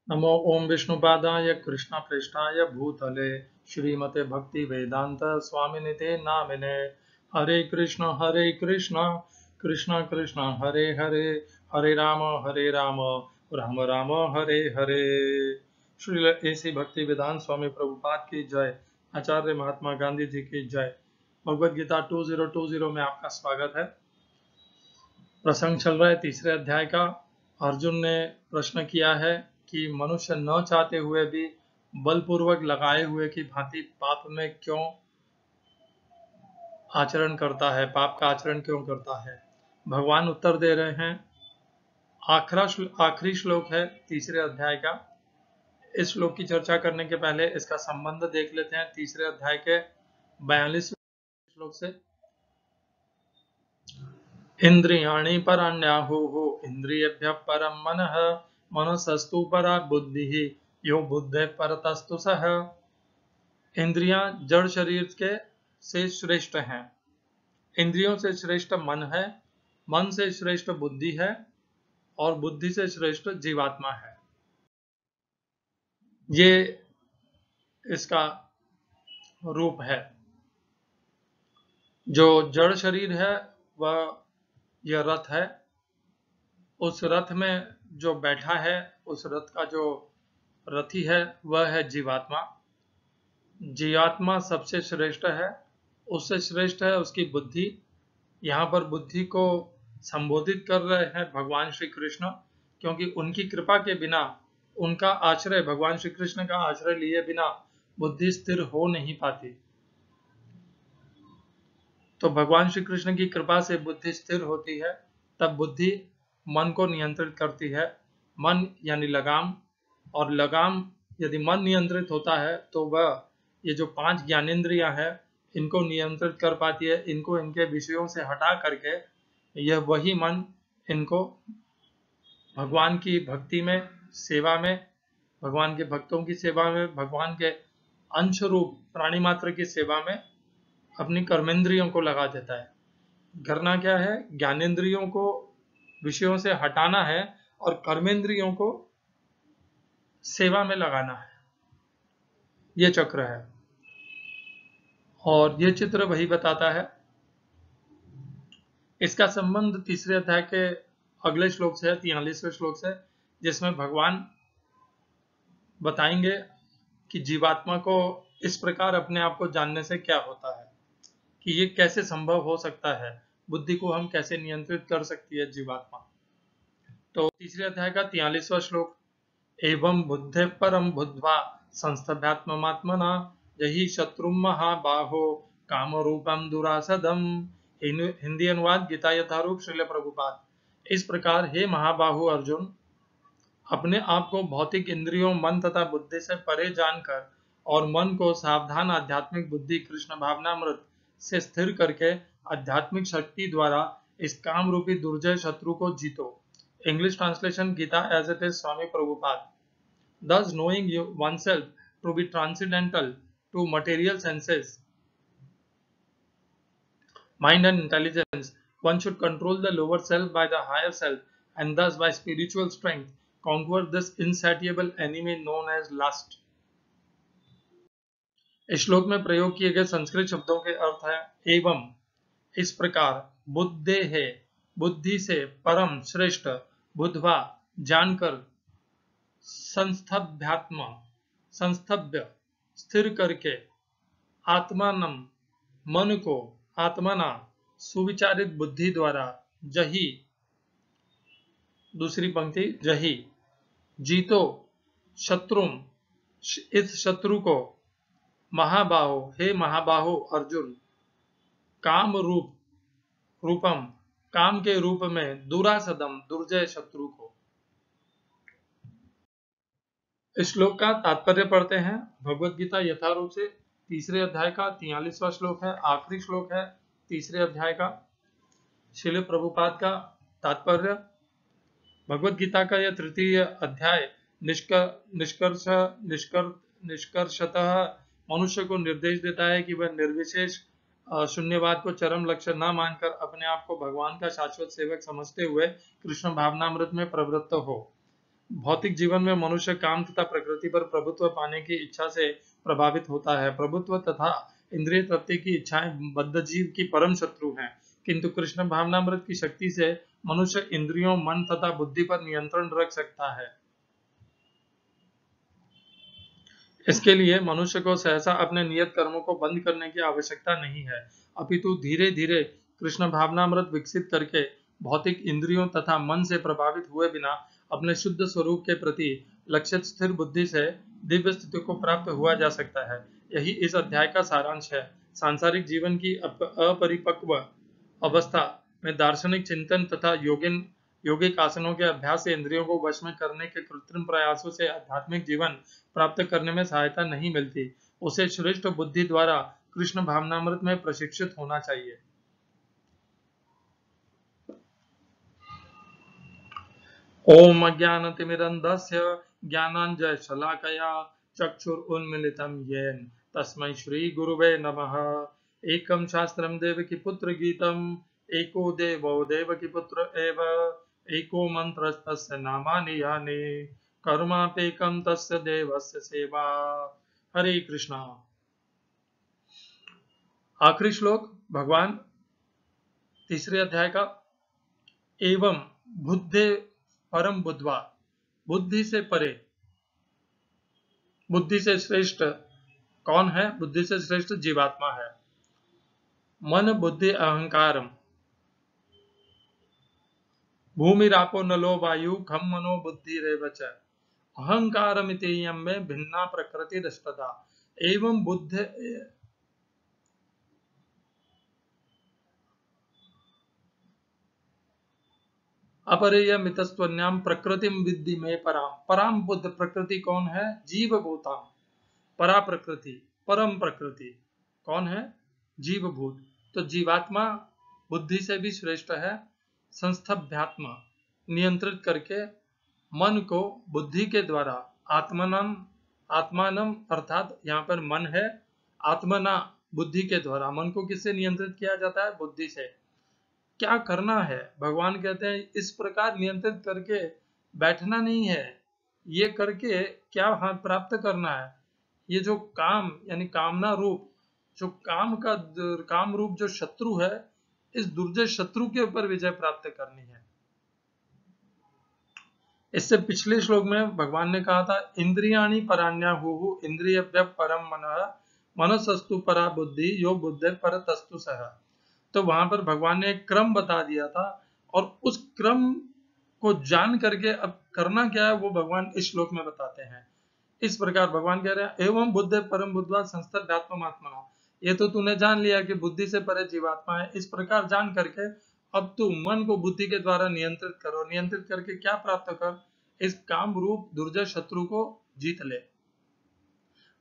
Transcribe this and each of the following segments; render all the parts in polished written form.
नमो ओम विष्णुपादाय कृष्णप्रेष्ठाय भूतले श्रीमते भक्ति वेदांत स्वामिनिते नामिने। हरे कृष्ण कृष्ण कृष्ण हरे हरे, हरे राम राम राम हरे हरे। श्री ऐसी भक्ति वेदांत स्वामी प्रभुपाद की जय। आचार्य महात्मा गांधी जी की जय। भगवद गीता 2020 में आपका स्वागत है। प्रसंग चल रहा है तीसरे अध्याय का। अर्जुन ने प्रश्न किया है कि मनुष्य न चाहते हुए भी बलपूर्वक लगाए हुए की भांति पाप में क्यों आचरण करता है, पाप का आचरण क्यों करता है। भगवान उत्तर दे रहे हैं। आखिरी श्लोक है तीसरे अध्याय का। इस श्लोक की चर्चा करने के पहले इसका संबंध देख लेते हैं तीसरे अध्याय के 42वें श्लोक से। इंद्रियाणि पराण्याहुः इंद्रियेभ्यः परं मनः मनसस्तु परा बुद्धिः यो बुद्धेः परतस्तु सः। इंद्रियां जड़ शरीर के से श्रेष्ठ हैं। इंद्रियों से श्रेष्ठ मन है, मन से श्रेष्ठ बुद्धि है और बुद्धि से श्रेष्ठ जीवात्मा है। ये इसका रूप है। जो जड़ शरीर है वह यह रथ है। उस रथ में जो बैठा है, उस रथ का जो रथी है वह है जीवात्मा। जीवात्मा सबसे श्रेष्ठ है, उससे श्रेष्ठ है उसकी बुद्धि। यहाँ पर बुद्धि को संबोधित कर रहे हैं भगवान श्री कृष्ण, क्योंकि उनकी कृपा के बिना, उनका आश्रय, भगवान श्री कृष्ण का आश्रय लिए बिना बुद्धि स्थिर हो नहीं पाती। तो भगवान श्री कृष्ण की कृपा से बुद्धि स्थिर होती है, तब बुद्धि मन को नियंत्रित करती है। मन यानी लगाम, और लगाम यदि मन नियंत्रित होता है तो वह ये जो 5 ज्ञानेंद्रियां हैं इनको नियंत्रित कर पाती है। इनको इनके विषयों से हटा करके यह वही मन इनको भगवान की भक्ति में, सेवा में, भगवान के भक्तों की सेवा में, भगवान के अंश रूप प्राणी मात्र की सेवा में अपनी कर्मेंद्रियों को लगा देता है। करना क्या है? ज्ञानेंद्रियों को विषयों से हटाना है और कर्मेंद्रियों को सेवा में लगाना है। ये चक्र है और ये चित्र वही बताता है। इसका संबंध तीसरे अध्याय के अगले श्लोक से है, 43वें श्लोक से, जिसमें भगवान बताएंगे कि जीवात्मा को इस प्रकार अपने आप को जानने से क्या होता है, कि ये कैसे संभव हो सकता है, बुद्धि को हम कैसे नियंत्रित कर सकती है जीवात्मा। तो तीसरे अध्याय का 43वां श्लोक। एवं बुद्धे परम बुद्ध्वा संस्थभ्यात्ममात्मना यही शत्रु महाबाहो काम रूपम दुरासदम। हिंदी अनुवाद गीता यथारूप श्रील प्रभुपाद। इस प्रकार हे महाबाहु अर्जुन, अपने आप को भौतिक इंद्रियों, मन तथा बुद्धि से परे जानकर और मन को सावधान आध्यात्मिक बुद्धि कृष्ण भावनामृत से स्थिर करके आध्यात्मिक शक्ति द्वारा इस काम रूपी दुर्जय शत्रु को जीतो। English translation Gita as it is Swami Prabhupada. Thus, knowing oneself to be transcendental to material senses, mind and intelligence, one should control the lower self by the higher self, and thus by spiritual strength conquer this insatiable enemy known as lust. इस श्लोक में प्रयोग किए गए संस्कृत शब्दों के अर्थ है एवं, इस प्रकार, बुद्धे है, बुद्धि से, परम श्रेष्ठ, बुद्धवा जानकर, संस्थभ्यात्म संस्थभ्य स्थिर करके, आत्मानम मन को, आत्मना सुविचारित बुद्धि द्वारा, जही दूसरी पंक्ति जही जीतो, शत्रुम इस शत्रु को, महाबाहो हे महाबाहो अर्जुन, काम रूपम काम के रूप में, दुरासदम दुर्जय शत्रु को। इस श्लोक का तात्पर्य पढ़ते हैं। भगवद गीता यथारूप से तीसरे अध्याय का 43वां श्लोक है, आखिरी श्लोक है तीसरे अध्याय का। श्रील प्रभुपाद का तात्पर्य। भगवद गीता का यह तृतीय अध्याय निष्कर्षतः मनुष्य को निर्देश देता है कि वह निर्विशेष शून्यवाद को चरम लक्ष्य न मानकर अपने आप को भगवान का शाश्वत सेवक समझते हुए कृष्ण भावनामृत में प्रवृत्त हो। भौतिक जीवन में मनुष्य काम तथा प्रकृति पर प्रभुत्व पाने की इच्छा से प्रभावित होता है। प्रभुत्व तथा इंद्रिय तृप्ति की इच्छाएं बद्ध जीव की परम शत्रु हैं, किंतु कृष्ण भावनामृत की शक्ति से मनुष्य इंद्रियों, मन तथा बुद्धि पर नियंत्रण रख सकता है। इसके लिए मनुष्य को सहसा अपने नियत कर्मों को बंद करने की आवश्यकता नहीं है, अपितु धीरे धीरे कृष्ण भावनामृत विकसित करके भौतिक इंद्रियों तथा मन से प्रभावित हुए बिना अपने शुद्ध स्वरूप के प्रति लक्षित स्थिर बुद्धि से दिव्य स्थिति को प्राप्त हुआ जा सकता है। यही इस अध्याय का सारांश है। सांसारिक जीवन की अपरिपक्व अवस्था में दार्शनिक चिंतन तथा योगिक आसनों के अभ्यास से इंद्रियों को वश में करने के कृत्रिम प्रयासों से आध्यात्मिक जीवन प्राप्त करने में सहायता नहीं मिलती। उसे श्रेष्ठ बुद्धि द्वारा कृष्ण भावनामृत में प्रशिक्षित होना चाहिए। ओम अज्ञानतिमिरन्धस्य ज्ञानाञ्जनशलाकया चक्षुरुन्मीलितं येन तस्मै श्रीगुरुवे नमः। एकं शास्त्रं देवकीपुत्रगीतम् एको देवो देवकीपुत्र एव एको मन्त्रस्तस्य नामानि यानि कर्मापेकं तस्य देवस्य सेवा। हरे कृष्णा। आखिरी श्लोक भगवान तीसरे अध्याय का। एवं बुद्धे परम बुद्धवा, बुद्धि से परे, बुद्धि से श्रेष्ठ कौन है? बुद्धि से श्रेष्ठ जीवात्मा है। मन बुद्धि अहंकारम भूमिरापो नलो वायु खम मनो बुद्धि रेवच अहंकारमितेयं में भिन्ना प्रकृति दृष्टता। एवं बुद्धि अपरेय मितस्त्वन्याम प्रकृतिम विद्धि में पराम। पराम बुद्ध प्रकृति कौन है? जीव भूताम। परा प्रकृति, परम प्रकृति कौन है? जीव भूत। तो जीवात्मा बुद्धि से भी श्रेष्ठ है। संस्थभ्यात्मा, नियंत्रित करके मन को बुद्धि के द्वारा आत्मानम, आत्मानम अर्थात यहाँ पर मन है, आत्मना बुद्धि के द्वारा मन को किससे नियंत्रित किया जाता है? बुद्धि से। क्या करना है? भगवान कहते हैं इस प्रकार नियंत्रित करके बैठना नहीं है, ये करके क्या हाथ प्राप्त करना है? ये जो काम यानी कामना रूप, जो काम रूप जो शत्रु है, इस दुर्जय शत्रु के ऊपर विजय प्राप्त करनी है। इससे पिछले श्लोक में भगवान ने कहा था इंद्रियाणि पराण्याहुः इंद्रियभ्यः परम मनः मनसस्तु परा बुद्धि यो बुद्धि परतस्तु सह। तो वहां पर भगवान ने एक क्रम बता दिया था, और उस क्रम को जान करके अब करना क्या है वो भगवान इस श्लोक में बताते हैं। इस प्रकार भगवान कह रहे हैं एवं बुद्धि परम बुद्धवा संस्थात्मात्मना। ये तो तूने जान लिया कि बुद्धि से परे जीवात्मा है। इस प्रकार जान करके अब तू मन को बुद्धि के द्वारा नियंत्रित करो। नियंत्रित करके क्या प्राप्त कर? इस काम रूप दुर्जय शत्रु को जीत ले।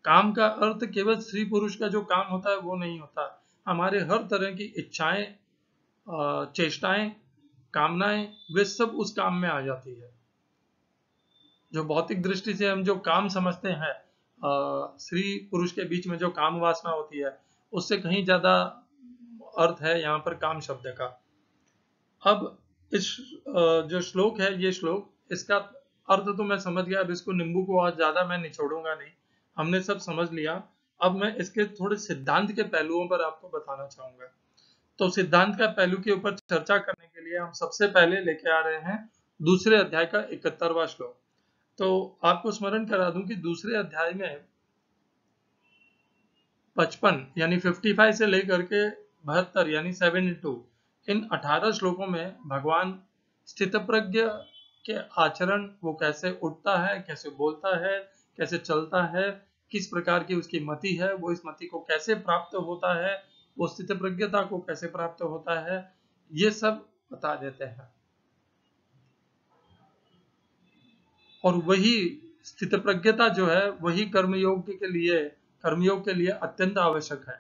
काम का अर्थ केवल स्त्री पुरुष का जो काम होता है वो नहीं होता। हमारे हर तरह की इच्छाएं, चेष्टाएं, कामनाएं, वे सब उस काम में आ जाती है। जो भौतिक दृष्टि से हम जो काम समझते हैं, स्त्री पुरुष के बीच में जो काम वासना होती है, उससे कहीं ज्यादा अर्थ है यहाँ पर काम शब्द का। अब इस जो श्लोक है, ये श्लोक, इसका अर्थ तो मैं समझ गया। अब इसको नींबू को आज ज्यादा मैं निचोड़ूंगा नहीं, हमने सब समझ लिया। अब मैं इसके थोड़े सिद्धांत के पहलुओं पर आपको बताना चाहूंगा। तो सिद्धांत का पहलू के ऊपर चर्चा करने के लिए हम सबसे पहले लेके आ रहे हैं दूसरे अध्याय का 71वां श्लोक। तो आपको स्मरण करा दूं कि दूसरे अध्याय में 55 यानी 55 से लेकर के 72 यानी 72, इन 18 श्लोकों में भगवान स्थितप्रज्ञ के आचरण, वो कैसे उठता है, कैसे बोलता है, कैसे चलता है, किस प्रकार की उसकी मति है, वो इस मति को कैसे प्राप्त होता है, वो स्थितप्रज्ञता को कैसे प्राप्त होता है, ये सब बता देते हैं। और वही स्थितप्रज्ञता जो है वही कर्मयोग के लिए अत्यंत आवश्यक है।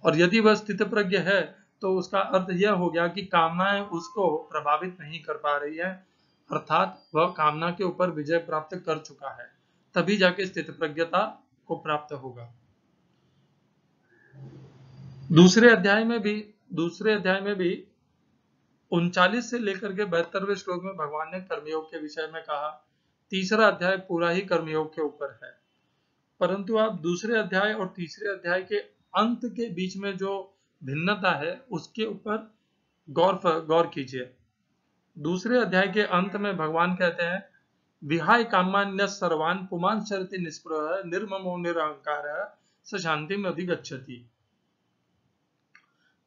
और यदि वह स्थितप्रज्ञ है तो उसका अर्थ यह हो गया कि कामनाएं उसको प्रभावित नहीं कर पा रही है, अर्थात वह कामना के ऊपर विजय प्राप्त कर चुका है, तभी जाके स्थितप्रज्ञता को प्राप्त होगा। दूसरे अध्याय में भी 39 से लेकर के 72वें श्लोक में भगवान ने कर्मयोग के विषय में कहा। तीसरा अध्याय पूरा ही कर्मयोग के ऊपर है, परंतु आप दूसरे अध्याय और तीसरे अध्याय के अंत के बीच में जो भिन्नता है उसके ऊपर गौर कीजिए। दूसरे अध्याय के अंत में भगवान कहते हैं, विहाय कामान्य सर्वान पुमान् चरति निस्पृह निर्ममो निरहंकार स शांतिम अधिगच्छति,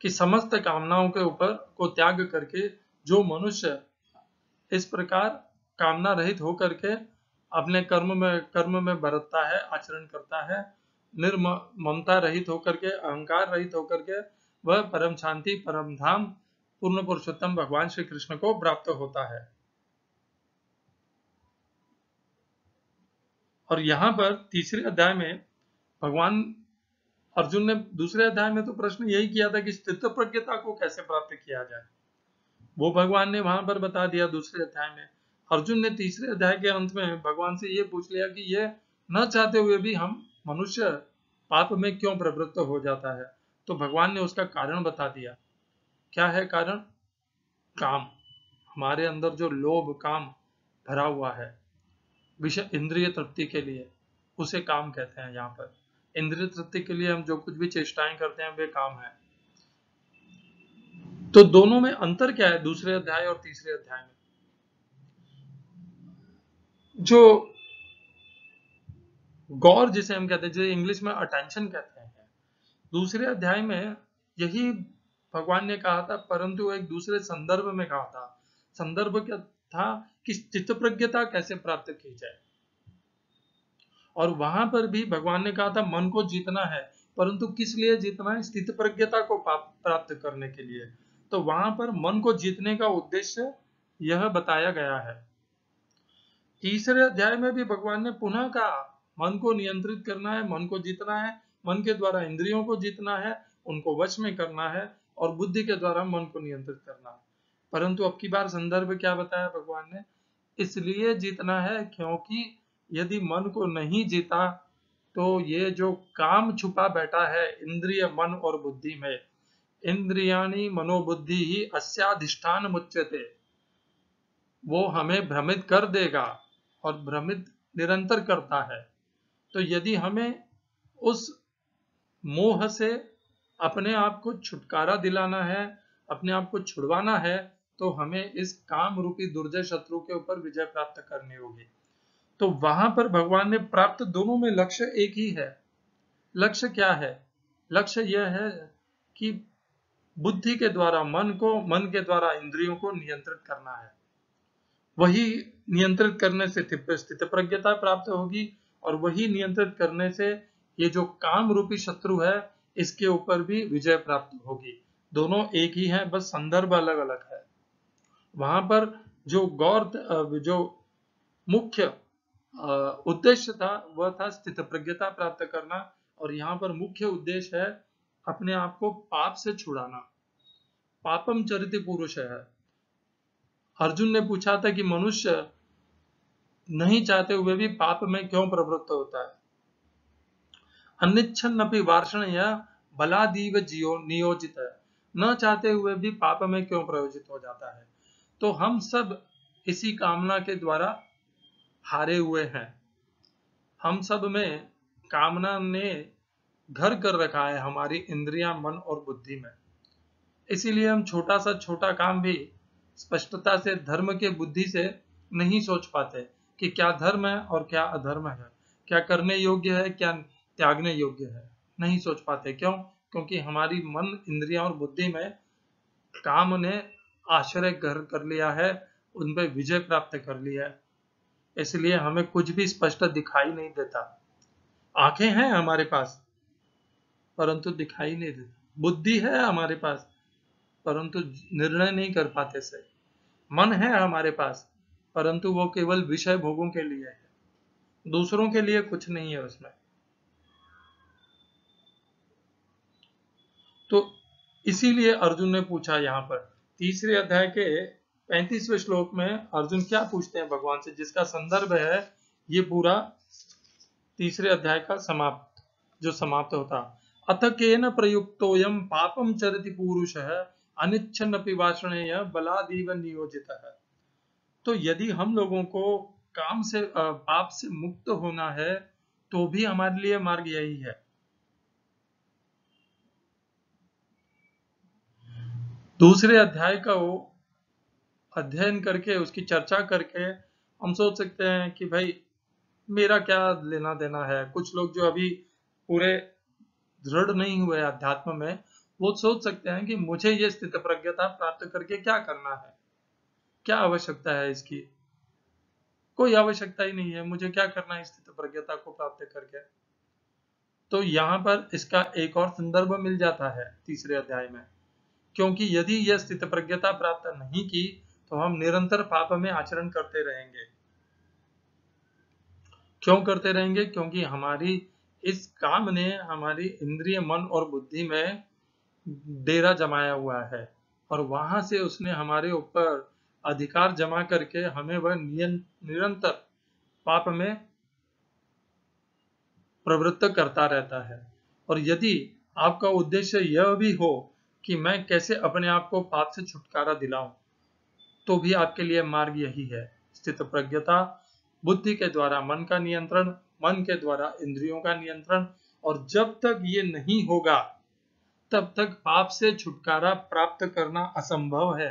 कि समस्त कामनाओं के ऊपर को त्याग करके जो मनुष्य इस प्रकार कामना रहित होकर के अपने कर्म में बरतता है, आचरण करता है, निर्ममता रहित होकर के, अहंकार रहित होकर के, वह परम शांति, परम धाम, पूर्ण पुरुषोत्तम भगवान श्री कृष्ण को प्राप्त होता है। और यहाँ पर तीसरे अध्याय में भगवान अर्जुन ने दूसरे अध्याय में तो प्रश्न यही किया था कि स्थित प्रज्ञता को कैसे प्राप्त किया जाए, वो भगवान ने वहां पर बता दिया दूसरे अध्याय में। अर्जुन ने तीसरे अध्याय के अंत में भगवान से ये पूछ लिया कि ये न चाहते हुए भी हम मनुष्य पाप में क्यों प्रवृत्त हो जाता है। तो भगवान ने उसका कारण बता दिया। क्या है कारण? काम। हमारे अंदर जो लोभ काम भरा हुआ है विषय इंद्रिय तृप्ति के लिए, उसे काम कहते हैं। यहाँ पर इंद्रिय तृप्ति के लिए हम जो कुछ भी चेष्टाएं करते हैं वे काम है। तो दोनों में अंतर क्या है दूसरे अध्याय और तीसरे अध्याय में? जो गौर जिसे हम कहते हैं, जो इंग्लिश में अटेंशन कहते हैं, दूसरे अध्याय में यही भगवान ने कहा था, परंतु एक दूसरे संदर्भ में कहा था। संदर्भ क्या था कि चित्त प्रज्ञता कैसे प्राप्त की जाए। और वहां पर भी भगवान ने कहा था मन को जीतना है, परंतु किस लिए जीतना है? स्थित प्रज्ञता को प्राप्त करने के लिए। तो वहां पर मन को जीतने का उद्देश्य यह बताया गया है। तीसरे अध्याय में भी भगवान ने पुनः कहा मन को नियंत्रित करना है, मन को जीतना है, मन के द्वारा इंद्रियों को जीतना है, उनको वश में करना है, और बुद्धि के द्वारा मन को नियंत्रित करना है। परंतु अब की बार संदर्भ क्या बताया भगवान ने? इसलिए जीतना है क्योंकि यदि मन को नहीं जीता तो ये जो काम छुपा बैठा है इंद्रिय, मन और बुद्धि में, इंद्रियाणि मनोबुद्धि ही अस्याधिष्ठान मुच्यते, वो हमें भ्रमित कर देगा और भ्रमित निरंतर करता है। तो यदि हमें उस मोह से अपने आप को छुटकारा दिलाना है, अपने आप को छुड़वाना है, तो हमें इस काम रूपी दुर्जय शत्रु के ऊपर विजय प्राप्त करनी होगी। तो वहां पर भगवान ने प्राप्त दोनों में लक्ष्य एक ही है। लक्ष्य क्या है? लक्ष्य यह है कि बुद्धि के द्वारा मन के द्वारा इंद्रियों को नियंत्रित करना है। वही नियंत्रित करने से स्थित प्रज्ञता प्राप्त होगी, और वही नियंत्रित करने से ये जो काम रूपी शत्रु है इसके ऊपर भी विजय प्राप्त होगी। दोनों एक ही है, बस संदर्भ अलग अलग है। वहां पर जो मुख्य उद्देश्य था वह था स्थित प्रज्ञता प्राप्त करना, और यहाँ पर मुख्य उद्देश्य है अपने आप को पाप से छुड़ाना। पापम चरित पुरुष है। अर्जुन ने पूछा था कि मनुष्य नहीं चाहते हुए भी पाप में क्यों प्रवृत्त होता है? अनिच्छन्नपि वार्ष्णेय बलादीव नियोजित है, न चाहते हुए भी पाप में क्यों प्रयोजित हो जाता है? तो हम सब इसी कामना के द्वारा हारे हुए हैं। हम सब में कामना ने घर कर रखा है हमारी इंद्रियां, मन और बुद्धि में। इसीलिए हम छोटा सा छोटा काम भी स्पष्टता से धर्म के बुद्धि से नहीं सोच पाते कि क्या धर्म है और क्या अधर्म है, क्या करने योग्य है, क्या त्यागने योग्य है। नहीं सोच पाते। क्यों? क्योंकि हमारी मन, इंद्रियां और बुद्धि में काम ने आश्रय कर लिया है, उन पर विजय प्राप्त कर लिया है। इसलिए हमें कुछ भी स्पष्ट दिखाई नहीं देता। आंखें हैं हमारे पास परंतु दिखाई नहीं देता, बुद्धि है हमारे पास परंतु निर्णय नहीं कर पाते सही, मन है हमारे पास परंतु वो केवल विषय भोगों के लिए है, दूसरों के लिए कुछ नहीं है उसमें। तो इसीलिए अर्जुन ने पूछा, यहाँ पर तीसरे अध्याय के 35वें श्लोक में अर्जुन क्या पूछते हैं भगवान से, जिसका संदर्भ है ये पूरा तीसरे अध्याय का समाप्त होता। अथ केन प्रयुक्तोयम पापम चरति पुरुषः अनिच्छन्नपि वाषणेय बलादीव नियोजितः। तो यदि हम लोगों को काम से पाप से मुक्त होना है तो भी हमारे लिए मार्ग यही है। दूसरे अध्याय का वो अध्ययन करके उसकी चर्चा करके हम सोच सकते हैं कि भाई मेरा क्या लेना देना है। कुछ लोग जो अभी पूरे दृढ़ नहीं हुए अध्यात्म में, वो सोच सकते हैं कि मुझे ये स्थित प्रज्ञता प्राप्त करके क्या करना है, क्या आवश्यकता है इसकी। कोई आवश्यकता ही नहीं है, मुझे क्या करना है स्थित प्रज्ञता को प्राप्त करके। तो यहाँ पर इसका एक और संदर्भ मिल जाता है तीसरे अध्याय में, क्योंकि यदि यह स्थित प्रज्ञता प्राप्त नहीं की तो हम निरंतर पाप में आचरण करते रहेंगे। क्यों करते रहेंगे? क्योंकि हमारी इस काम ने हमारी इंद्रिय, मन और बुद्धि में डेरा जमाया हुआ है और वहां से उसने हमारे ऊपर अधिकार जमा करके हमें वह निरंतर पाप में प्रवृत्त करता रहता है। और यदि आपका उद्देश्य यह भी हो कि मैं कैसे अपने आप को पाप से छुटकारा दिलाऊं, तो भी आपके लिए मार्ग यही है, स्थित प्रज्ञता, बुद्धि के द्वारा मन का नियंत्रण, मन के द्वारा इंद्रियों का नियंत्रण। और जब तक ये नहीं होगा तब तक पाप से छुटकारा प्राप्त करना असंभव है।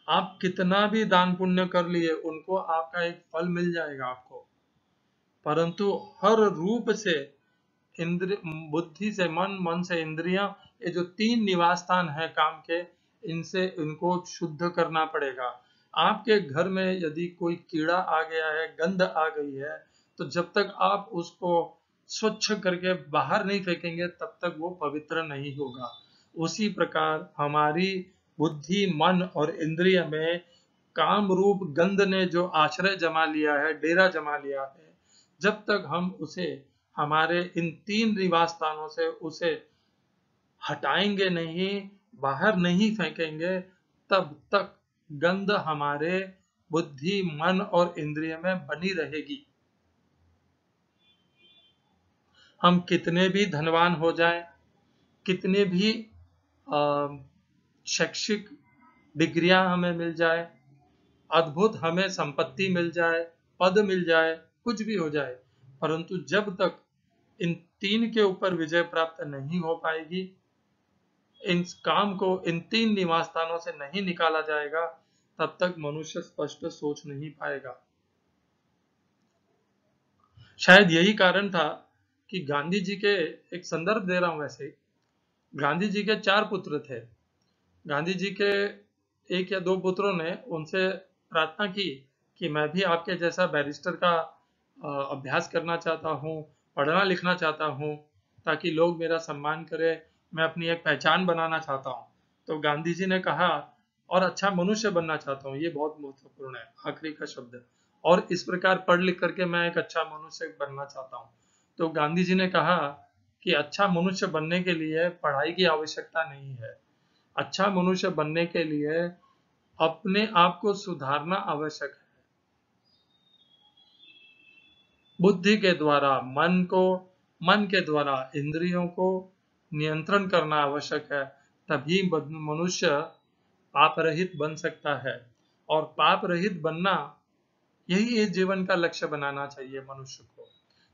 आप कितना भी दान पुण्य कर लिए, उनको आपका एक फल मिल जाएगा आपको, परंतु हर रूप से इंद्र बुद्धि से मन, मन से इंद्रियां, ये जो तीन निवास स्थान है काम के, इनसे इनको शुद्ध करना पड़ेगा। आपके घर में यदि कोई कीड़ा आ गया है, गंध आ गई है, तो जब तक आप उसको स्वच्छ करके बाहर नहीं फेंकेंगे तब तक वो पवित्र नहीं होगा। उसी प्रकार हमारी बुद्धि, मन और इंद्रिय में काम रूप गंध ने जो आश्रय जमा लिया है, डेरा जमा लिया है, जब तक हम उसे हमारे इन तीन निवास स्थानों से उसे हटाएंगे नहीं, बाहर नहीं फेंकेंगे, तब तक गंध हमारे बुद्धि, मन और इंद्रिय में बनी रहेगी। हम कितने भी धनवान हो जाएं, कितने भी शैक्षिक डिग्रियां हमें मिल जाए, अद्भुत हमें संपत्ति मिल जाए, पद मिल जाए, कुछ भी हो जाए, परंतु जब तक इन तीन के ऊपर विजय प्राप्त नहीं हो पाएगी, इन काम को इन तीन निवास स्थानों से नहीं निकाला जाएगा, तब तक मनुष्य स्पष्ट सोच नहीं पाएगा। शायद यही कारण था कि गांधी जी के, एक संदर्भ दे रहा हूं वैसे, गांधी जी के 4 पुत्र थे। गांधी जी के एक या 2 पुत्रों ने उनसे प्रार्थना की कि मैं भी आपके जैसा बैरिस्टर का अभ्यास करना चाहता हूँ, पढ़ना लिखना चाहता हूँ, ताकि लोग मेरा सम्मान करें, मैं अपनी एक पहचान बनाना चाहता हूँ। तो गांधी जी ने कहा, और अच्छा मनुष्य बनना चाहता हूँ, ये बहुत महत्वपूर्ण है, आखिरी का शब्द है, और इस प्रकार पढ़ लिख करके मैं एक अच्छा मनुष्य बनना चाहता हूँ। तो गांधी जी ने कहा कि अच्छा मनुष्य बनने के लिए पढ़ाई की आवश्यकता नहीं है, अच्छा मनुष्य बनने के लिए अपने आप को सुधारना आवश्यक है। बुद्धि के द्वारा मन के द्वारा इंद्रियों को नियंत्रण करना आवश्यक है, तभी मनुष्य पाप रहित बन सकता है। और पाप रहित बनना, यही इस जीवन का लक्ष्य बनाना चाहिए मनुष्य को,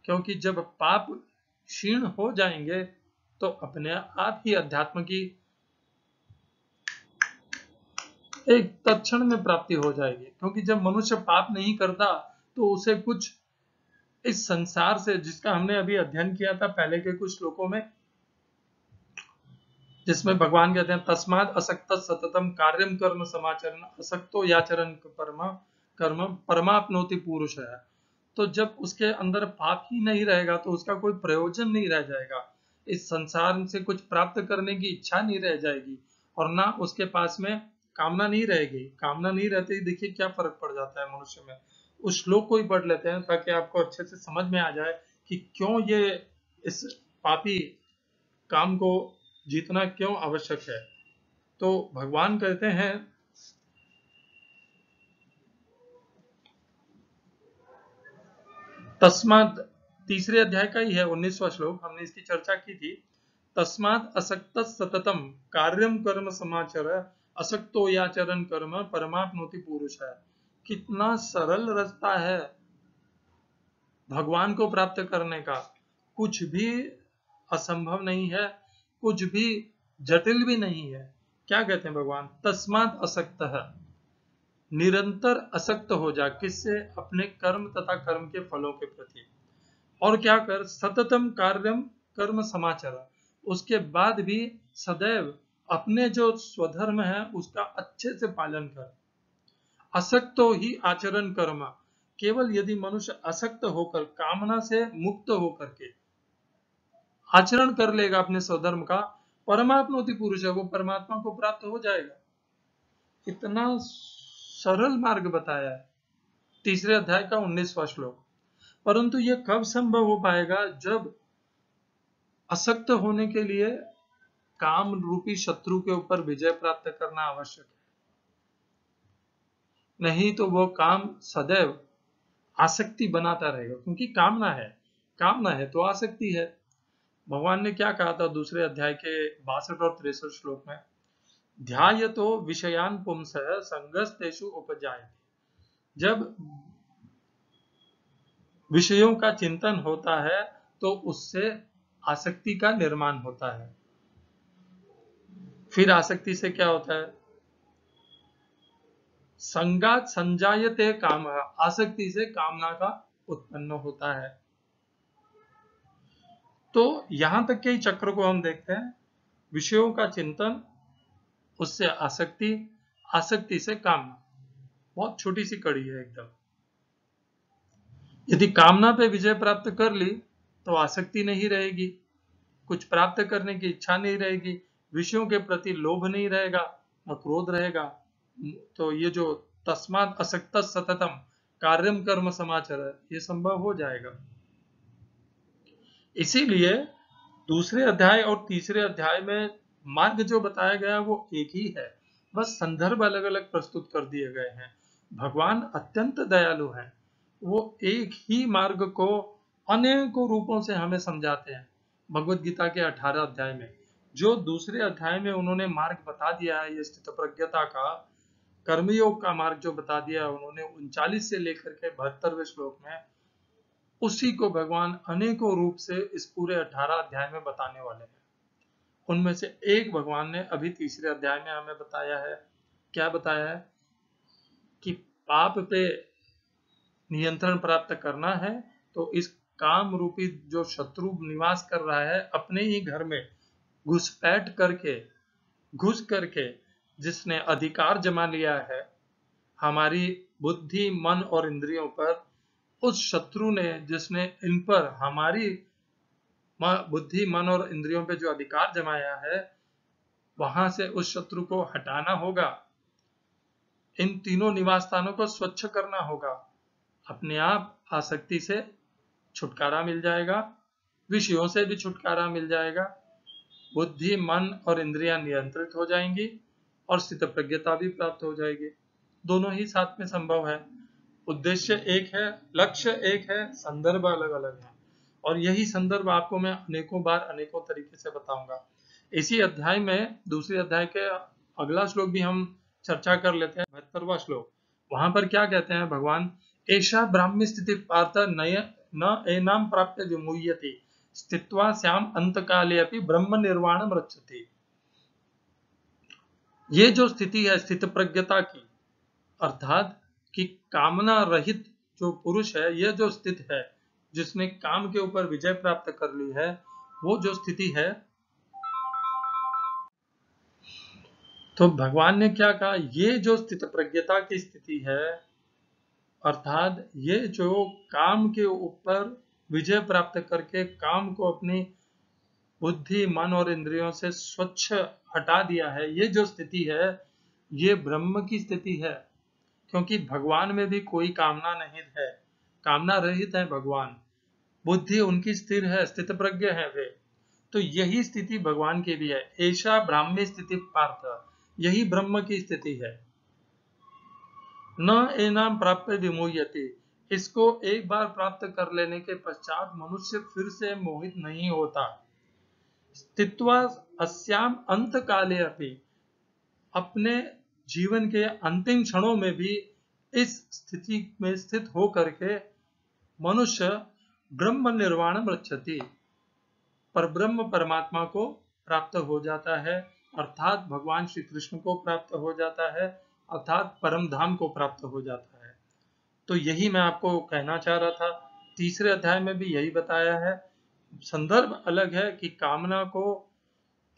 क्योंकि जब पाप क्षीण हो जाएंगे तो अपने आप ही अध्यात्म की एक तत्क्षण में प्राप्ति हो जाएगी। क्योंकि जब मनुष्य पाप नहीं करता तो उसे कुछ इस संसार से, जिसका हमने अभी अध्ययन किया था पहले के कुछ श्लोकों में, जिसमें भगवान कहते हैं तस्माद असक्त सततम कार्यम कर्म समाचरण असक्तो याचरण कर्म परमाप्नोति पुरुष है। तो जब उसके अंदर पाप ही नहीं रहेगा तो उसका कोई प्रयोजन नहीं रह जाएगा, इस संसार से कुछ प्राप्त करने की इच्छा नहीं रह जाएगी, और ना उसके पास में कामना नहीं रहेगी। कामना नहीं रहती, देखिए क्या फर्क पड़ जाता है मनुष्य में। उस श्लोक को ही पढ़ लेते हैं ताकि आपको अच्छे से समझ में आ जाए कि क्यों ये इस पापी काम को जीतना क्यों आवश्यक है। तो भगवान कहते हैं, तस्मात्, तीसरे अध्याय का ही है 19वां श्लोक, हमने इसकी चर्चा की थी। तस्मात् असक्तः सततम कार्यम कर्म समाचर असक्तो याचरण कर्म परमाप्नोति पुरुषः। कितना सरल रास्ता है भगवान को प्राप्त करने का, कुछ भी असंभव नहीं है, कुछ भी जटिल भी नहीं है। क्या कहते हैं भगवान? तस्मात् असक्तः, निरंतर असक्त हो जा, किससे? अपने कर्म तथा कर्म के फलों के प्रति। और क्या कर? सततम कार्यम कर्म समाचार, उसके बाद भी सदैव अपने जो स्वधर्म है उसका अच्छे से पालन कर। असक्तो ही आचरण कर्म, केवल यदि मनुष्य असक्त होकर, कामना से मुक्त होकर के आचरण कर लेगा अपने स्वधर्म का, परमात्मोति पुरुष है, वो परमात्मा को प्राप्त हो जाएगा। इतना सरल मार्ग बताया है तीसरे अध्याय का 19वां श्लोक। परंतु यह कब संभव हो पाएगा? जब असक्त होने के लिए काम रूपी शत्रु के ऊपर विजय प्राप्त करना आवश्यक है, नहीं तो वो काम सदैव आसक्ति बनाता रहेगा, क्योंकि कामना है, कामना है तो आसक्ति है। भगवान ने क्या कहा था दूसरे अध्याय के 62 और 63 श्लोक में? ध्यायतो विषयान पुंसः संगस्तेषु उपजायते। जब विषयों का चिंतन होता है तो उससे आसक्ति का निर्माण होता है। फिर आसक्ति से क्या होता है? संगात संजायते काम, आसक्ति से कामना का उत्पन्न होता है। तो यहां तक के चक्र को हम देखते हैं, विषयों का चिंतन, उससे आसक्ति, आसक्ति से कामना, बहुत छोटी सी कड़ी है एकदम। यदि कामना पे विजय प्राप्त कर ली तो आसक्ति नहीं रहेगी, कुछ प्राप्त करने की इच्छा नहीं रहेगी, विषयों के प्रति लोभ नहीं रहेगा, न क्रोध रहेगा। तो ये जो तस्मात् असक्तः सततम कार्यम कर्म समाचर, ये संभव हो जाएगा। इसीलिए दूसरे अध्याय और तीसरे अध्याय में मार्ग जो बताया गया वो एक ही है, बस संदर्भ अलग अलग प्रस्तुत कर दिए गए हैं। भगवान अत्यंत दयालु हैं, वो एक ही मार्ग को अनेकों रूपों से हमें समझाते हैं। भगवत गीता के 18 अध्याय में जो दूसरे अध्याय में उन्होंने मार्ग बता दिया है, ये स्थितप्रज्ञता का, कर्मयोग का मार्ग जो बता दिया है उन्होंने 39 से लेकर के 72वें श्लोक में, उसी को भगवान अनेकों रूप से इस पूरे 18 अध्याय में बताने वाले हैं। उनमें से एक भगवान ने अभी तीसरे अध्याय में हमें बताया है। क्या बताया है? कि पाप पे नियंत्रण प्राप्त करना है तो इस काम रूपी जो शत्रु निवास कर रहा है अपने ही घर में घुसपैठ करके, घुस करके जिसने अधिकार जमा लिया है हमारी बुद्धि, मन और इंद्रियों पर, उस शत्रु ने जिसने इन पर हमारी बुद्धि, मन और इंद्रियों पे जो अधिकार जमाया है, वहां से उस शत्रु को हटाना होगा। इन तीनों निवास स्थानों को स्वच्छ करना होगा। अपने आप आसक्ति से छुटकारा मिल जाएगा, विषयों से भी छुटकारा मिल जाएगा, बुद्धि, मन और इंद्रियां नियंत्रित हो जाएंगी और स्थितप्रज्ञता भी प्राप्त हो जाएगी। दोनों ही साथ में संभव है। उद्देश्य एक है, लक्ष्य एक है, संदर्भ अलग अलग है, और यही संदर्भ आपको मैं अनेकों बार अनेकों तरीके से बताऊंगा। इसी अध्याय में दूसरे अध्याय के अगला श्लोक भी हम चर्चा कर लेते हैं, 72वां श्लोक। वहां पर क्या कहते हैं भगवान? एषा ब्राह्मी स्थिति पार्थ नय न एनाम प्राप्य विमुह्यति स्थित्वा श्याम अंतकाले अपि ब्रह्म निर्वाणम रक्षति। ये जो स्थिति है स्थित प्रज्ञता की, अर्थात कि कामना रहित जो पुरुष है, यह जो स्थित है, जिसने काम के ऊपर विजय प्राप्त कर ली है, वो जो स्थिति है, तो भगवान ने क्या कहा? ये जो स्थित प्रज्ञता की स्थिति है, अर्थात ये जो काम के ऊपर विजय प्राप्त करके काम को अपनी बुद्धि, मन और इंद्रियों से स्वच्छ हटा दिया है, ये जो स्थिति है ये ब्रह्म की स्थिति है। क्योंकि भगवान में भी कोई कामना नहीं है, कामना रहित है भगवान, बुद्धि उनकी स्थिर है, स्थित प्रज्ञ है वे। तो यही स्थिति भगवान की भी है। ऐसा ब्राह्मी स्थिति पार्थ, यही ब्रह्म की स्थिति है। न एनाम प्राप्य विमुह्यति, इसको एक बार प्राप्त कर लेने के पश्चात मनुष्य फिर से मोहित नहीं होता। स्थित्वा अस्याम अंत काले अपि, अपने जीवन के अंतिम क्षणों में भी इस स्थिति में स्थित हो करके मनुष्य ब्रह्म निर्वाण मृच्छति, पर ब्रह्म परमात्मा को प्राप्त हो जाता है, अर्थात भगवान श्री कृष्ण को प्राप्त हो जाता है, अर्थात परम धाम को प्राप्त हो जाता है। तो यही मैं आपको कहना चाह रहा था। तीसरे अध्याय में भी यही बताया है। संदर्भ अलग है कि कामना को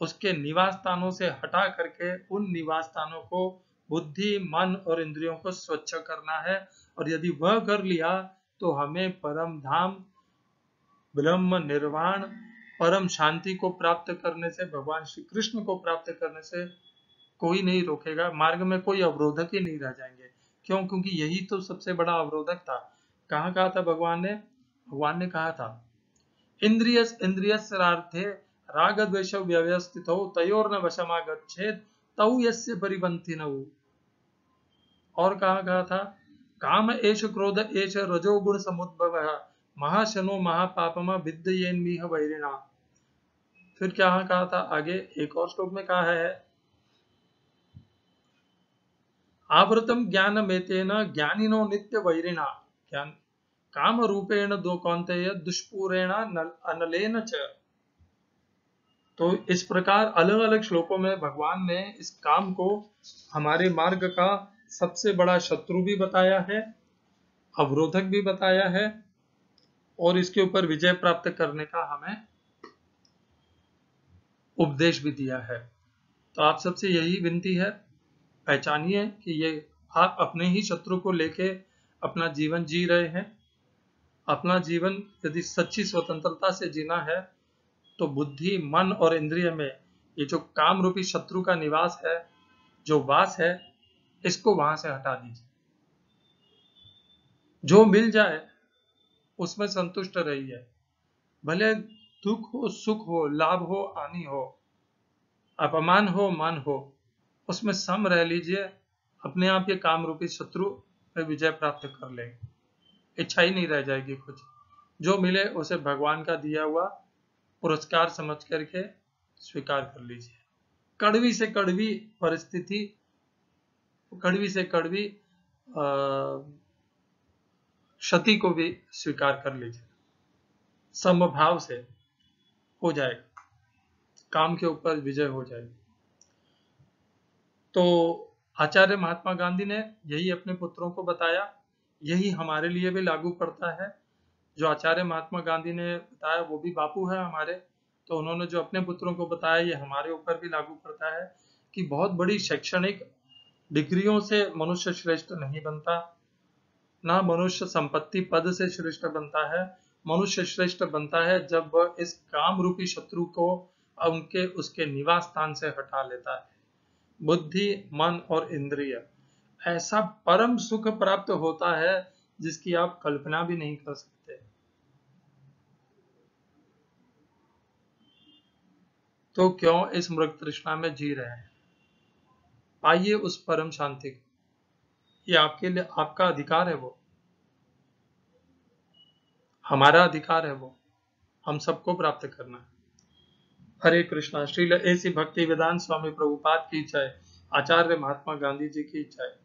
उसके निवास स्थानों से हटा करके उन निवास स्थानों को बुद्धि, मन और इंद्रियों को स्वच्छ करना है, और यदि वह कर लिया तो हमें परम धाम, ब्रह्म निर्वाण, परम शांति को प्राप्त करने से, भगवान श्री कृष्ण को प्राप्त करने से कोई नहीं रोकेगा। मार्ग में कोई अवरोधक ही नहीं रह जाएंगे। क्यों? क्योंकि यही तो सबसे बड़ा अवरोधक था। कहाँ कहा था भगवान ने कहा था, इंद्रियस्यार्थे राग द्वेष व्यवस्थितौ तयोर्न वशमागच्छेत् तौ यस्य परिपन्थिनौ। और कहा था, काम एष क्रोध एष रजोगुण समुद्भवः महाशनो महापापमा विद्येन्मिह वैरिणा। फिर क्या कहा था आगे, एक और श्लोक में कहा है, आवृतम ज्ञानमेतेन ज्ञानिनो नित्य वैरिणा ज्ञान काम रूपेण दो कौन्तेय दुष्पूरेण अनलेन च। तो इस प्रकार अलग अलग श्लोकों में भगवान ने इस काम को हमारे मार्ग का सबसे बड़ा शत्रु भी बताया है, अवरोधक भी बताया है, और इसके ऊपर विजय प्राप्त करने का हमें उपदेश भी दिया है। तो आप सबसे यही विनती है, पहचानिए कि ये आप अपने ही शत्रु को लेके अपना जीवन जी रहे हैं। अपना जीवन यदि सच्ची स्वतंत्रता से जीना है तो बुद्धि, मन और इंद्रिय में ये जो काम रूपी शत्रु का निवास है, जो वास है, इसको वहां से हटा दीजिए। जो मिल जाए उसमें संतुष्ट रहिए, भले दुख हो, सुख हो, लाभ हो, हानि हो, अपमान हो, मान हो, उसमें सम रह लीजिए। अपने आप ये काम रूपी शत्रु पे विजय प्राप्त कर लेंगे। इच्छा ही नहीं रह जाएगी कुछ। जो मिले उसे भगवान का दिया हुआ पुरस्कार समझ करके स्वीकार कर लीजिए। कड़वी से कड़वी परिस्थिति, कड़वी से कड़वी क्षति को भी स्वीकार कर लीजिए। समभाव से हो जाएगा, काम के ऊपर विजय हो जाएगी। तो आचार्य महात्मा गांधी ने यही अपने पुत्रों को बताया, यही हमारे लिए भी लागू पड़ता है। जो आचार्य महात्मा गांधी ने बताया वो भी बापू है हमारे, तो उन्होंने जो अपने पुत्रों को बताया ये हमारे ऊपर भी लागू पड़ता है कि बहुत बड़ी शैक्षणिक डिग्रियों से मनुष्य श्रेष्ठ नहीं बनता, ना मनुष्य संपत्ति पद से श्रेष्ठ बनता है। मनुष्य श्रेष्ठ बनता है जब वह इस काम रूपी शत्रु को उनके उसके निवास स्थान से हटा लेता है। बुद्धि, मन और इंद्रिय, ऐसा परम सुख प्राप्त होता है जिसकी आप कल्पना भी नहीं कर सकते। तो क्यों इस मृग तृष्णा में जी रहे हैं? पाइए उस परम शांति को। ये आपके लिए आपका अधिकार है, वो हमारा अधिकार है, वो हम सबको प्राप्त करना है। हरे कृष्णा। श्रील ऐसी भक्ति वेदांत स्वामी प्रभुपाद की जय। आचार्य महात्मा गांधी जी की जय।